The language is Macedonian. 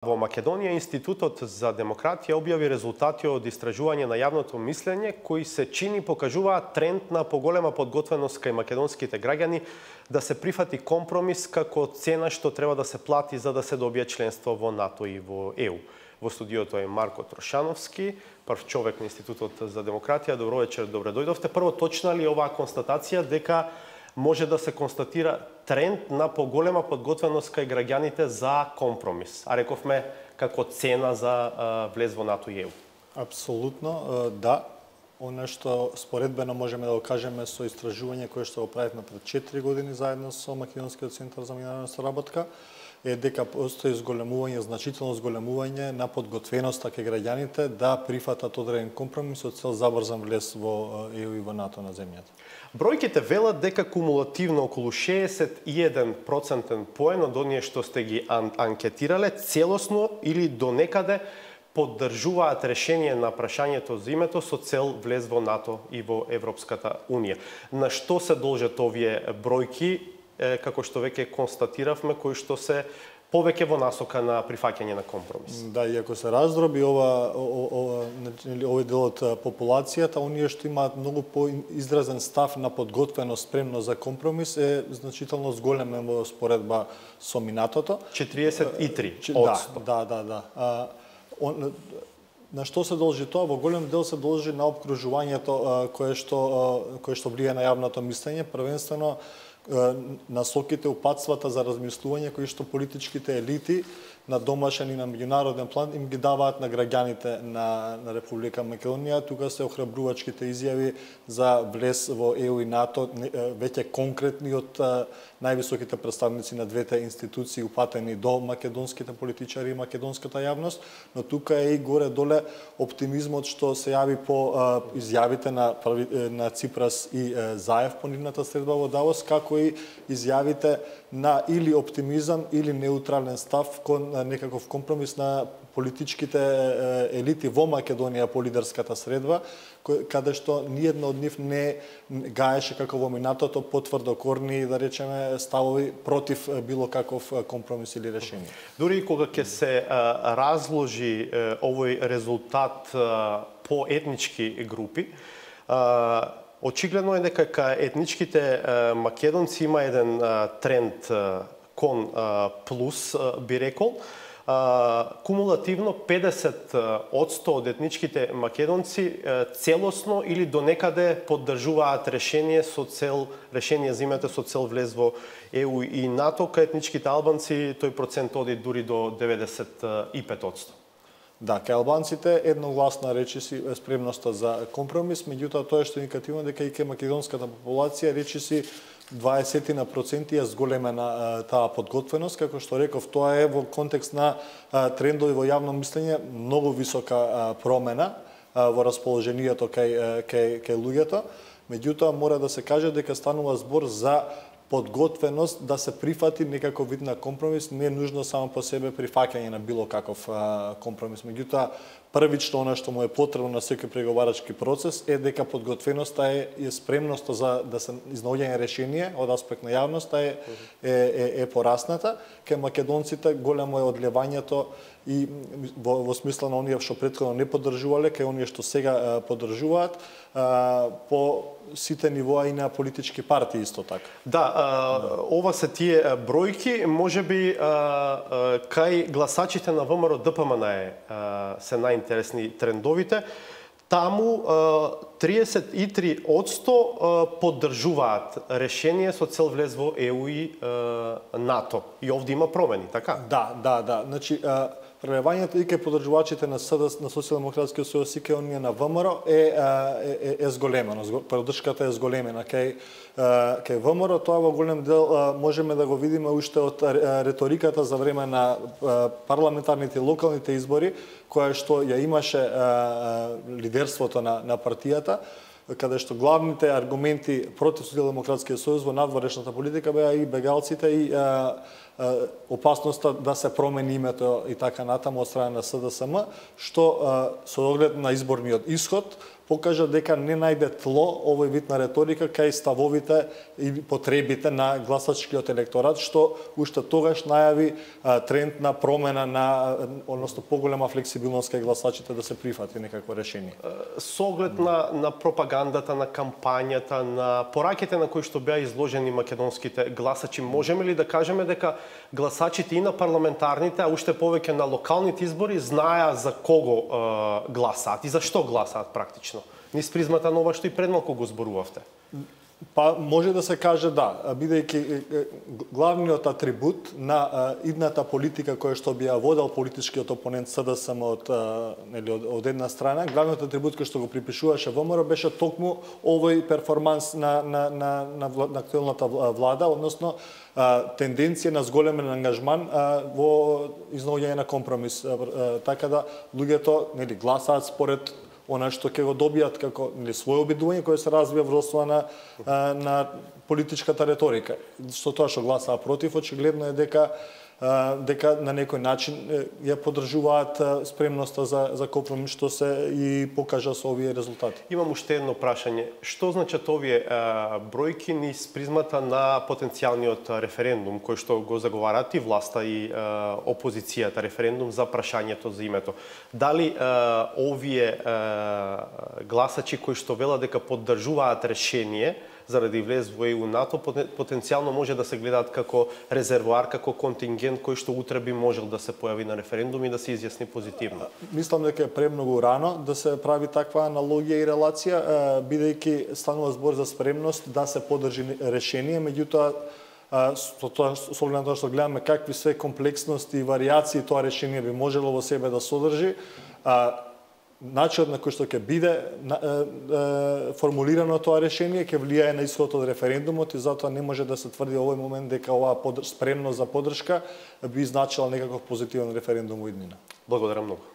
Во Македонија Институтот за демократија објави резултати од истражување на јавното мислење кои се чини покажуваат тренд на поголема подготвеност кај македонските граѓани да се прифати компромис како цена што треба да се плати за да се добие членство во НАТО и во ЕУ. Во студиото е Марко Трошановски, прв човек на Институтот за демократија. Добро вечер, добре дојдовте. Прво, точна ли оваа констатација дека може да се констатира тренд на поголема подготвеност кај граѓаните за компромис? А рековме како цена за влез во НАТО и ЕУ. Апсолутно, да. Оно што споредбено можеме да го кажеме со истражување кое што го правевме пред 4 години заедно со Македонскиот центар за меѓународна соработка, е дека постои зголемување, значително зголемување на подготвеноста кај граѓаните да прифатат одреден компромис од цел забрзан влез во ЕУ и во НАТО на земјата. Бројките велат дека кумулативно околу 61% поен од оние што сте ги анкетирале целосно или до некаде поддржуваат решение на прашањето за името со цел влез во НАТО и во Европската Унија. На што се должат овие бројки, како што веќе констатиравме, кои што се повеќе во насока на прифаќање на компромис? Да, и ако се раздроби овој дел од популацијата, оние што имаат многу поизразен став на подготвеност спремно за компромис е значително зголемен во споредба со минатото. 43%. Да. На што се должи тоа? Во голем дел се должи на опкружувањето кое што влијае на јавното мислење, првенствено насоките, упатствата за размислување кои што политичките елити на домашен и на меѓународен план им ги даваат на граѓаните на Република Македонија. Тука се охрабрувачките изјави за влез во ЕУ и НАТО, веќе конкретни од највисоките представници на двете институции упатени до македонските политичари и македонската јавност, но тука е и горе-доле оптимизмот што се јави по изјавите на Ципрас и Заев по нивната средба во Давос, како и изјавите на или оптимизам или неутрален став кон некаков компромис на политичките елити во Македонија по лидерската средба, каде што ниедна од нив не гаеше како во минатото потврдокорни, да речеме, ставови против било каков компромис или решение. Дури и кога ќе се разложи овој резултат по етнички групи, очигледно е дека кај етничките македонци има еден тренд кон плюс, би рекол. Кумулативно 50% од етничките македонци целосно или до некаде поддржуваат решение за името со цел влез во ЕУ и НАТО. Кај етничките албанци тој процент оди дури до 95%. Да, кај албанците едногласна речиси спремноста за компромис, меѓутоа тоа што е индикативно дека и кај македонската популација речиси 20% е зголемена таа подготвеност, како што реков, тоа е во контекст на трендови во јавно мислење, многу висока промена во расположението кај луѓето. Меѓутоа мора да се каже дека станува збор за подготвеност да се прифати некако вид на компромис, не е нужно само по себе прифаќање на било каков компромис. Меѓутоа, првично она што му е потребно на секој преговарачки процес е дека подготвеноста е спремноста за да се изнаоѓање решение од аспект на јавноста е порасната. Кај македонците големо е одлевањето и во смисла на оние што претходно не поддржувале, кај оние што сега поддржуваат, по сите нивоа и на политички партии исто така. Да, ова се тие бројки, можеби кај гласачите на ВМРО ДПМН се најинтересни трендовите. Таму 33% поддржуваат решение со цел влез во ЕУ и НАТО. И овде има промени, така? Да. Значи, прелевањето и кај поддржувачите на СДС, на Социјалдемократскиот сојуз и кај оние на ВМРО е зголемено. Поддршката е зголемена. Кај ВМРО тоа во голем дел можеме да го видиме уште од реториката за време на парламентарните и локалните избори, која што ја имаше лидерството на партијата, каде што главните аргументи против Социјалдемократскиот сојуз во надворешната политика беа и бегалците и опасноста да се промени името и така натаму од страна на СДСМ, што со оглед на изборниот исход покажа дека не најде тло овој вид на реторика кај ставовите и потребите на гласачкиот електорат, што уште тогаш најави тренд на промена на, односно поголема флексибилност кај гласачите да се прифати некакво решение. Со оглед на пропагандата, на кампањата, на пораките на кои што беа изложени македонските гласачи, можеме ли да кажеме дека гласачите и на парламентарните, а уште повеќе на локалните избори знаеа за кого гласаат и за што гласаат практично? Низ призмата на ова што и пред малку го зборувавте. Па може да се каже да, бидејќи главниот атрибут на идната политика која што би ја водел политичкиот опонент СДСМ од една страна, главниот атрибут кој што го припишуваше ВМРО беше токму овој перформанс на актуелната влада, односно тенденција на зголемен ангажман во изнаоѓање на компромис, така да луѓето гласаат според она што ќе го добијат како своје обидување кое се развива врз основа на политичката реторика. Со тоа што гласаа против, очигледно е дека на некој начин ја поддржуваат спремноста за компромис, што се и покажа со овие резултати. Имам уште едно прашање. Што значат овие бројки низ призмата на потенцијалниот референдум кој што го заговарат и власта и опозицијата, референдум за прашањето за името? Дали овие гласачи кои што велат дека поддржуваат решение заради влез во ЕУ НАТО, потенцијално може да се гледаат како резервоар, како контингент кој што утре би можел да се појави на референдум и да се изјасни позитивно. Мислам дека е премногу рано да се прави таква аналогија и релација, бидејќи станува збор за спремност да се поддржи решение, меѓутоа со оглед на тоа што гледаме какви се комплексности и варијации тоа решение би можело во себе да содржи, начинот на кој што ќе биде формулирано тоа решение ќе влијае на исходот од референдумот и затоа не може да се тврди овој момент дека оваа спремност за поддршка би значила некаков позитивен референдум во иднина. Благодарам многу.